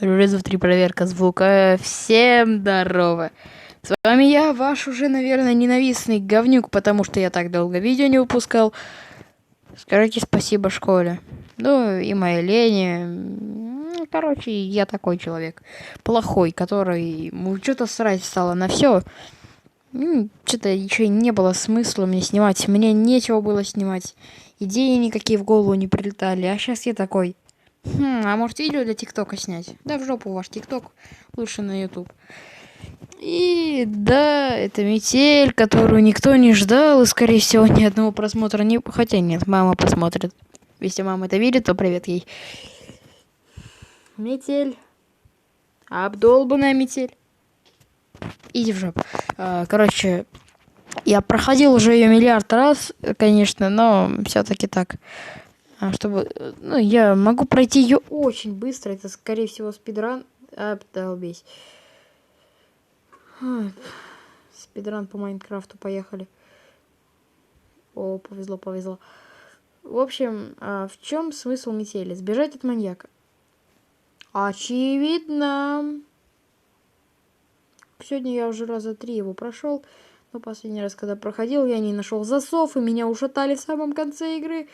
Раз, два, три, проверка звука. Всем здорово. С вами я, ваш уже, наверное, ненавистный говнюк, потому что я так долго видео не выпускал. Скажите спасибо школе. Ну, и моей лени. Короче, я такой человек. Плохой, который... Что-то срать стало на все. Что-то еще не было смысла мне снимать. Мне нечего было снимать. Идеи никакие в голову не прилетали. А сейчас я такой... а может видео для ТикТока снять? Да в жопу ваш ТикТок, лучше на YouTube. И да, это метель, которую никто не ждал, и скорее всего ни одного просмотра не... Хотя нет, мама посмотрит. Если мама это видит, то привет ей. Метель. Обдолбанная метель. Иди в жопу. Короче, я проходил уже ее миллиард раз, конечно, но все-таки так. Чтобы, ну, я могу пройти ее очень быстро. Это, скорее всего, спидран. Долбись. Спидран по Майнкрафту, поехали. О, повезло, повезло. В общем, в чем смысл метели? Сбежать от маньяка. Очевидно. Сегодня я уже раза 3 его прошел. Но последний раз, когда проходил, я не нашел засов, и меня ушатали в самом конце игры.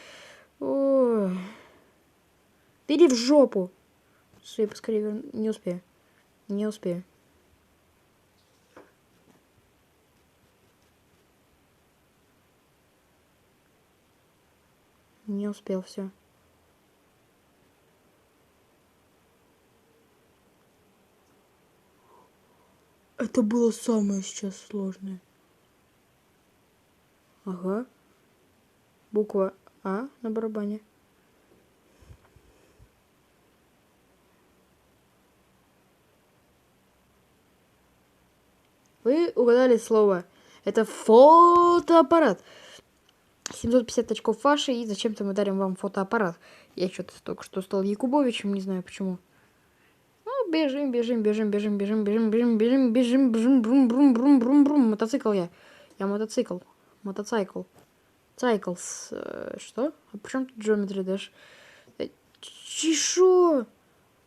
Ой. Да иди в жопу. Все, поскорее не успею. Не успею. Не успел, все. Это было самое сейчас сложное. Ага. Буква А на барабане. Вы угадали слово. Это фотоаппарат. 750 очков ваши, и зачем-то мы дарим вам фотоаппарат. Я что-то только что стал Якубовичем, не знаю почему. Ну, бежим, бежим, бежим, бежим, бежим, бежим, бежим, бежим, бежим, бежим, брум, брум, брум, брум, брум. Мотоцикл я. Я мотоцикл. Мотоцикл. Cycles. Что? А при чем тут Geometry Dash? Чешо?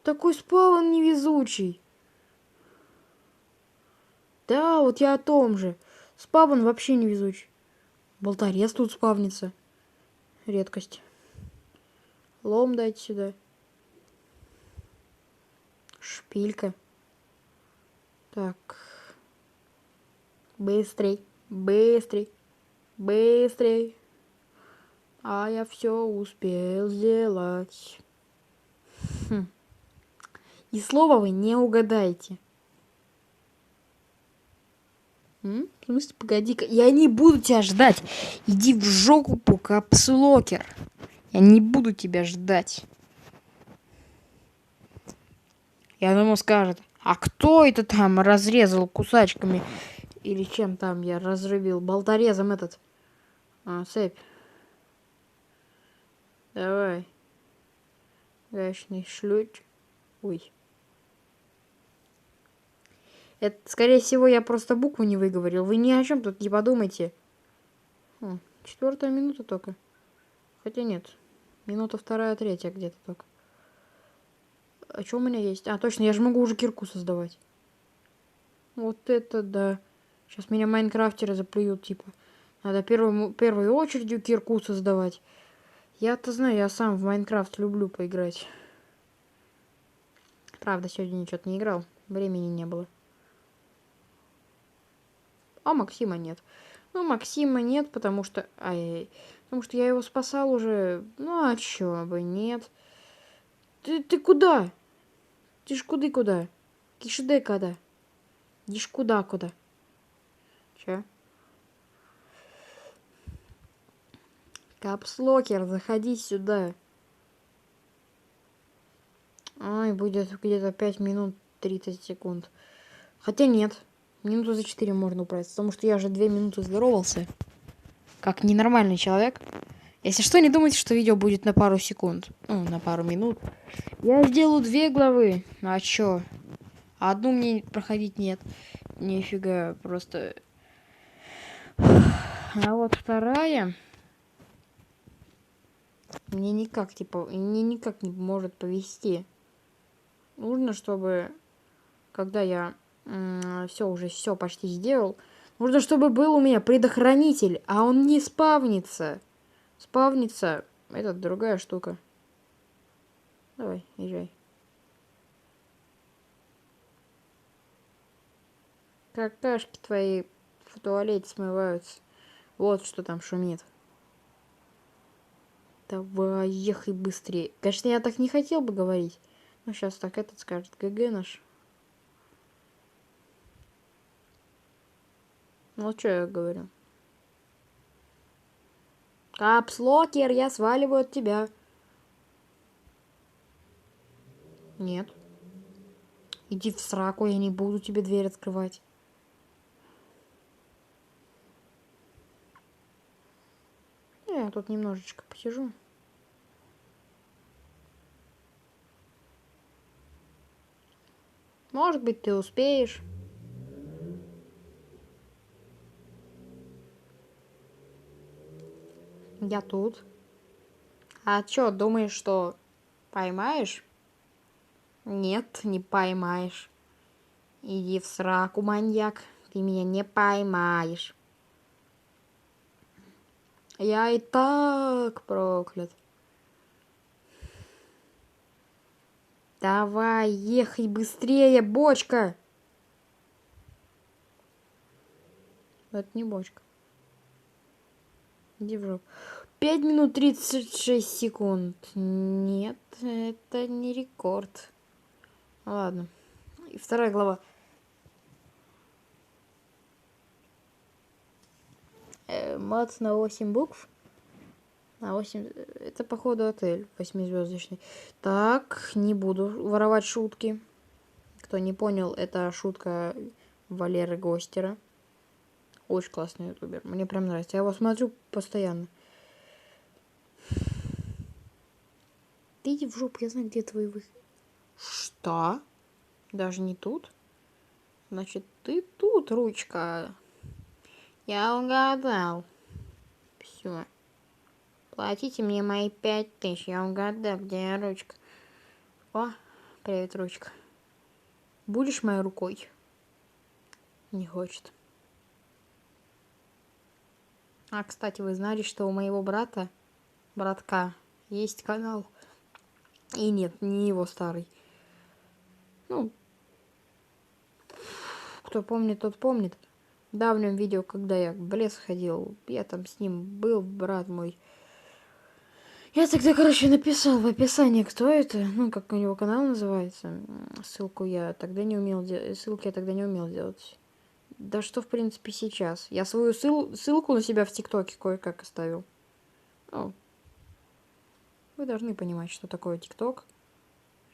Такой спавн невезучий. Да, вот я о том же. Спавн вообще невезучий. Болторез тут спавнится. Редкость. Лом дайте сюда. Шпилька. Так. Быстрей. Быстрей. Быстрей. А я все успел сделать. И слова вы не угадаете. В смысле, погоди-ка. Я не буду тебя ждать. Иди в жопу, капслокер. Я не буду тебя ждать. Я думаю, скажет, а кто это там разрезал кусачками? Или чем там я разрубил? Болторезом этот. Цепь. Давай. Гаечный шлюч. Ой. Это, скорее всего, я просто букву не выговорил. Вы ни о чем тут не подумайте. 4-я минута только. Хотя нет. Минута 2-я, 3-я где-то только. А что у меня есть? А, точно, я же могу уже кирку создавать. Вот это да. Сейчас меня майнкрафтеры заплюют, типа. Надо первой очередью кирку создавать. Я-то знаю, я сам в Майнкрафт люблю поиграть. Правда, сегодня ничего не играл. Времени не было. А Максима нет. Ну, Максима нет, потому что... потому что я его спасал уже. Ну, а чё бы нет. Ты куда? Ты ж куда? Кишиде когда? Дишь куда? Чё? Капслокер, заходи сюда. Ой, будет где-то 5 минут 30 секунд. Хотя нет. Минуту за 4 можно управиться, потому что я же 2 минуты здоровался. Как ненормальный человек. Если что, не думайте, что видео будет на пару секунд. Ну, на пару минут. Я сделаю 2 главы. А чё? А одну мне проходить нет. Нифига, просто... А вот 2-я... Мне никак не может повести. нужно, чтобы, когда я все почти сделал, нужно, чтобы был у меня предохранитель, а он не спавнится. Спавнится, это другая штука. Давай, езжай. Какашки твои в туалете смываются. Вот что там шумит. Давай, ехай быстрее. Конечно, я так не хотел бы говорить. Но сейчас так этот скажет. ГГ наш. Ну, что я говорю? Капслокер, я сваливаю от тебя. Нет. Иди в сраку, я не буду тебе дверь открывать. Я тут немножечко посижу. Может быть, ты успеешь. Я тут. А чё, думаешь, что поймаешь? Нет, не поймаешь. Иди в сраку, маньяк. Ты меня не поймаешь. Я и так проклят. Давай, ехай быстрее, бочка. Это не бочка. Иди в жопу. 5 минут 36 секунд. Нет, это не рекорд. Ладно. И вторая глава. Мат на 8 букв. На 8... Это, походу, отель 8-звездочный. Так, не буду воровать шутки. Кто не понял, это шутка Валеры Гостера. Очень классный ютубер. Мне прям нравится. Я его смотрю постоянно. Ты иди в жопу, я знаю, где твои выходы. Что? Даже не тут? Значит, ты тут, ручка. Я угадал. Все. Платите мне мои 5000. Я угадал, где ручка. О, привет, ручка. Будешь моей рукой? Не хочет. А, кстати, вы знали, что у моего братка, есть канал. И нет, не его старый. Ну, кто помнит, тот помнит. В давнем видео, когда я в лес ходил, я там с ним был, брат мой. Я тогда, короче, написал в описании, кто это, ну, как у него канал называется. Ссылку я тогда не умел делать, ссылки я тогда не умел делать. Да что, в принципе, сейчас. Я свою ссылку на себя в ТикТоке кое-как оставил. Ну, вы должны понимать, что такое ТикТок.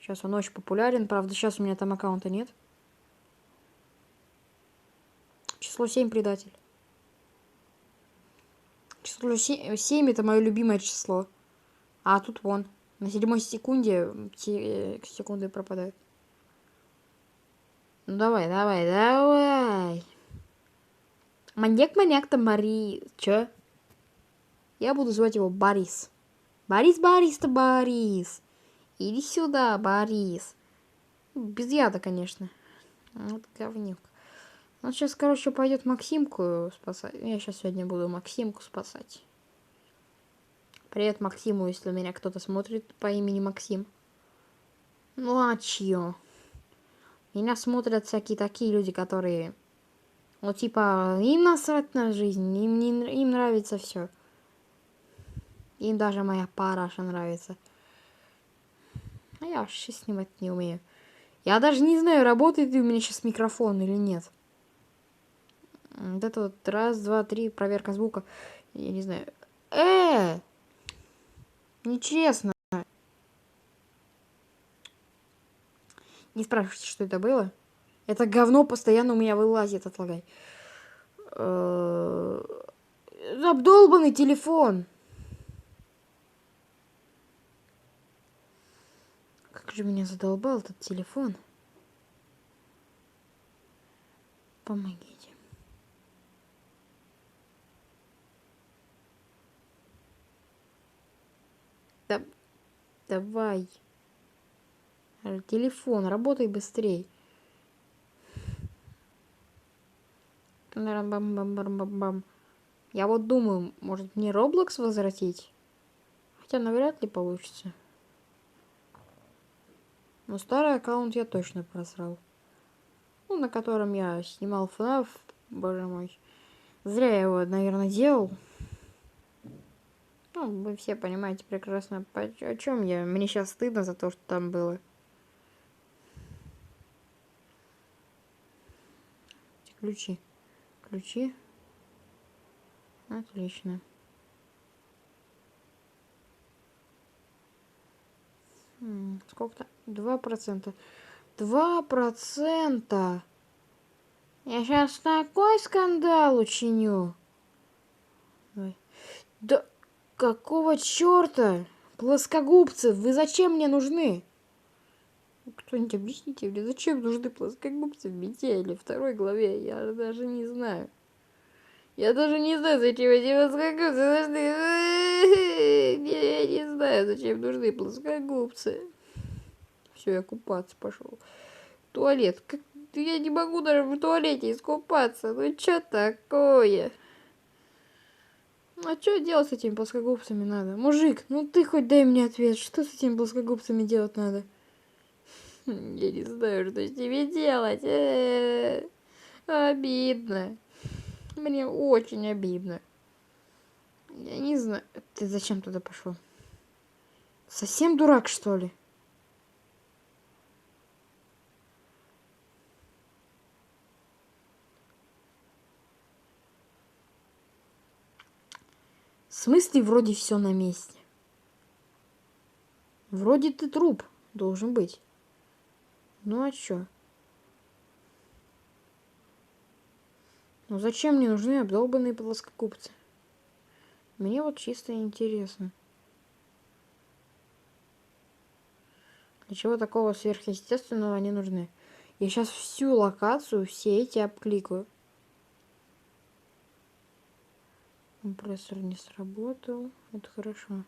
Сейчас он очень популярен, правда, сейчас у меня там аккаунта нет. Число 7 предатель. Число 7 это мое любимое число. А тут вон. На 7-й секунде секунды пропадают. Ну давай, давай, давай. Маньяк-маньяк-то Мари. Чё? Я буду звать его Борис. Борис-то Борис. Иди сюда, Борис. Без яда, конечно. Вот говнюк. Он сейчас, короче, пойдет Максимку спасать. Я сейчас сегодня буду Максимку спасать. Привет Максиму, если меня кто-то смотрит по имени Максим. Ну а чё? Меня смотрят всякие такие люди, которые... Вот типа, им насрать на жизнь, им нравится все. Им даже моя параша нравится. А я вообще снимать не умею. Я даже не знаю, работает ли у меня сейчас микрофон или нет. Вот это вот раз, два, три, проверка звука. Я не знаю. Нечестно. Не спрашивайте, что это было. Это говно постоянно у меня вылазит, отлагай. Обдолбанный телефон. Как же меня задолбал этот телефон. Помогите. Да, давай. Телефон, работай быстрей. Бам-бам-бам-бам-бам. Я вот думаю, может мне Roblox возвратить? Хотя навряд ли получится. Но старый аккаунт я точно просрал. Ну, на котором я снимал FNAF, боже мой. Зря я его, наверное, делал. Ну, вы все понимаете прекрасно, о чем я. Мне сейчас стыдно за то, что там было. Ключи. Ключи. Отлично. Сколько-то? 2%. 2%! Я сейчас такой скандал учиню. Ой. Да какого черта? Плоскогубцы, вы зачем мне нужны? Кто-нибудь объясните мне, зачем нужны плоскогубцы в Метели второй главе? Я даже не знаю. Я даже не знаю, зачем эти плоскогубцы нужны. Я не знаю, зачем нужны плоскогубцы. Все, я купаться пошел. Туалет. Как... Я не могу даже в туалете искупаться. Ну что такое? А что делать с этими плоскогубцами надо? Мужик, ну ты хоть дай мне ответ. Что с этими плоскогубцами делать надо? Я не знаю, что с ними делать. Обидно. Мне очень обидно. Я не знаю. Ты зачем туда пошел? Совсем дурак, что ли? В смысле, вроде все на месте? Вроде ты труп должен быть. Ну а чё? Ну зачем мне нужны обдолбанные плоскогубцы? Мне вот чисто интересно. Для чего такого сверхъестественного они нужны? Я сейчас всю локацию, все эти обкликаю. Компрессор не сработал. Это хорошо.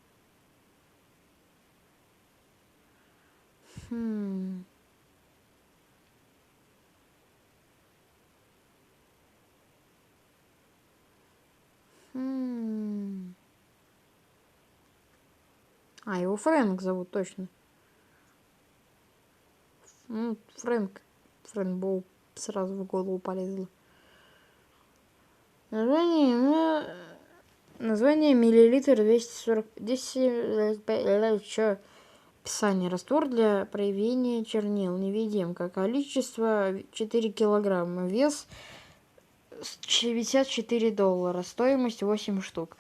А, его Фрэнк зовут, точно. Ну, Фрэнк Боу сразу в голову полезло. Название миллилитр 240... 10... Чё? Описание. Раствор для проявления чернил. Невидимка. Количество 4 килограмма. Вес $54. Стоимость 8 штук.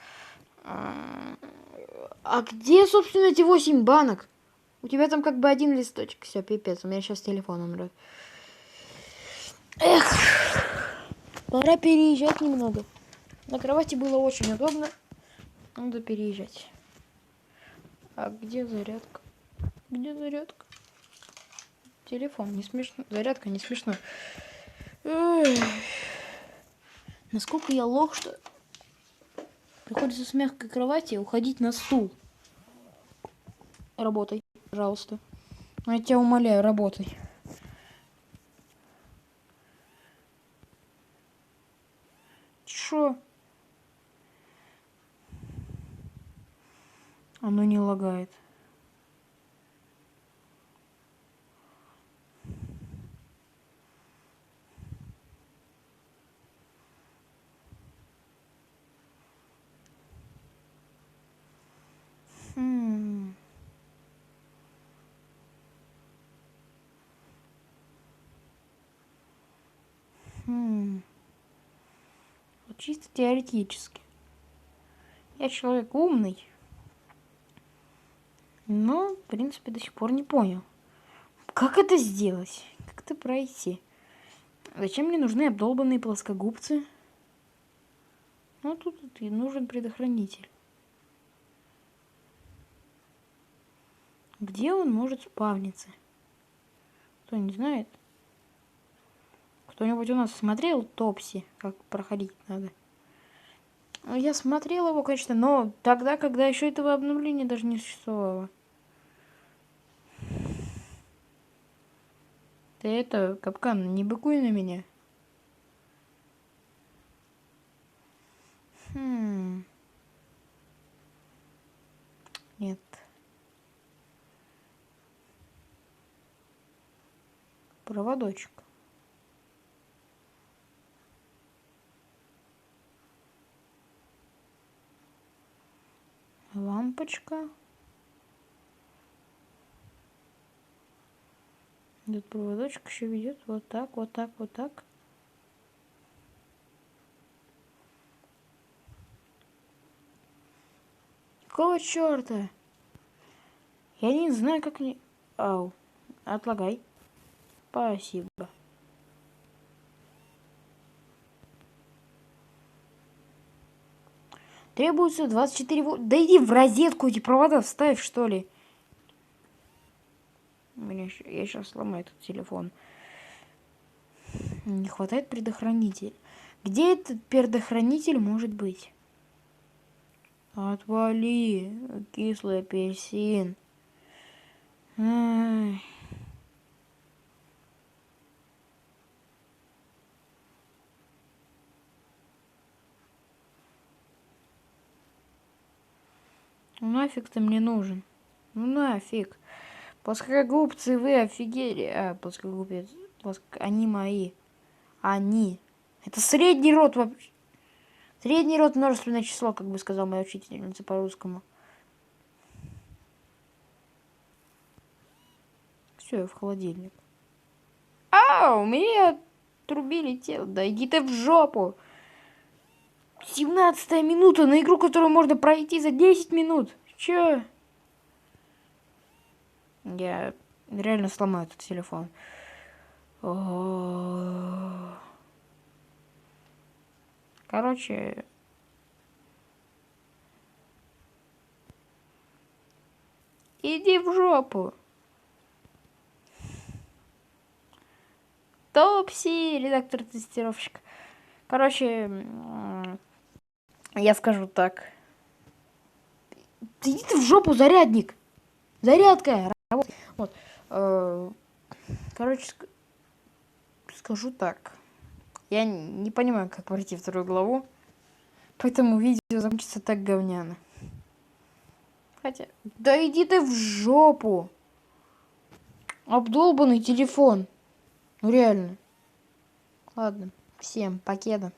А где, собственно, эти 8 банок? У тебя там как бы один листочек. Все, пипец. У меня сейчас телефон умрет. Эх. Пора переезжать немного. На кровати было очень удобно. Надо переезжать. А где зарядка? Где зарядка? Телефон, не смешно. Зарядка, не смешно. Эх. Насколько я лох, что приходится с мягкой кровати уходить на стул. Работай, пожалуйста. Я тебя умоляю, работай. Чё? Оно не лагает. Вот чисто теоретически. Я человек умный. Но, в принципе, до сих пор не понял. Как это сделать? Как это пройти? Зачем мне нужны обдолбанные плоскогубцы? Ну, тут и нужен предохранитель. Где он может спавниться? Кто не знает? Кто-нибудь у нас смотрел Топси, как проходить надо? Я смотрел его, конечно, но тогда, когда еще этого обновления даже не существовало. Ты это, капкан, не быкуй на меня. Нет. Проводочек. Лампочка. Этот проводочек еще ведет вот так, вот так, вот так. Какого черта? Я не знаю, как мне... Ау. Отлагай. Спасибо. Требуется 24 вольта. Да иди в розетку эти провода вставь, что ли. Я сейчас сломаю этот телефон. Не хватает предохранителя. Где этот предохранитель может быть? Отвали, кислый апельсин. Ай. Ну нафиг ты мне нужен? Ну нафиг. Плоскогубцы, вы офигели. Плоскогубец. Они мои. Они. Это средний род вообще. Средний род множественное число, как бы сказала моя учительница по-русскому. Все, я в холодильник. У меня отрубили тело. Да иди ты в жопу. 17-я минута на игру, которую можно пройти за 10 минут. Чё? Я реально сломаю этот телефон. Короче... Иди в жопу. Топси, редактор-тестировщик. Короче, я скажу так. Иди ты в жопу, зарядник. Зарядка. Вот. Короче, скажу так. Я не понимаю, как пройти вторую главу. Поэтому видео закончится так говняно. Хотя... Да иди ты в жопу. Обдолбанный телефон. Ну реально. Ладно. Всем покеда.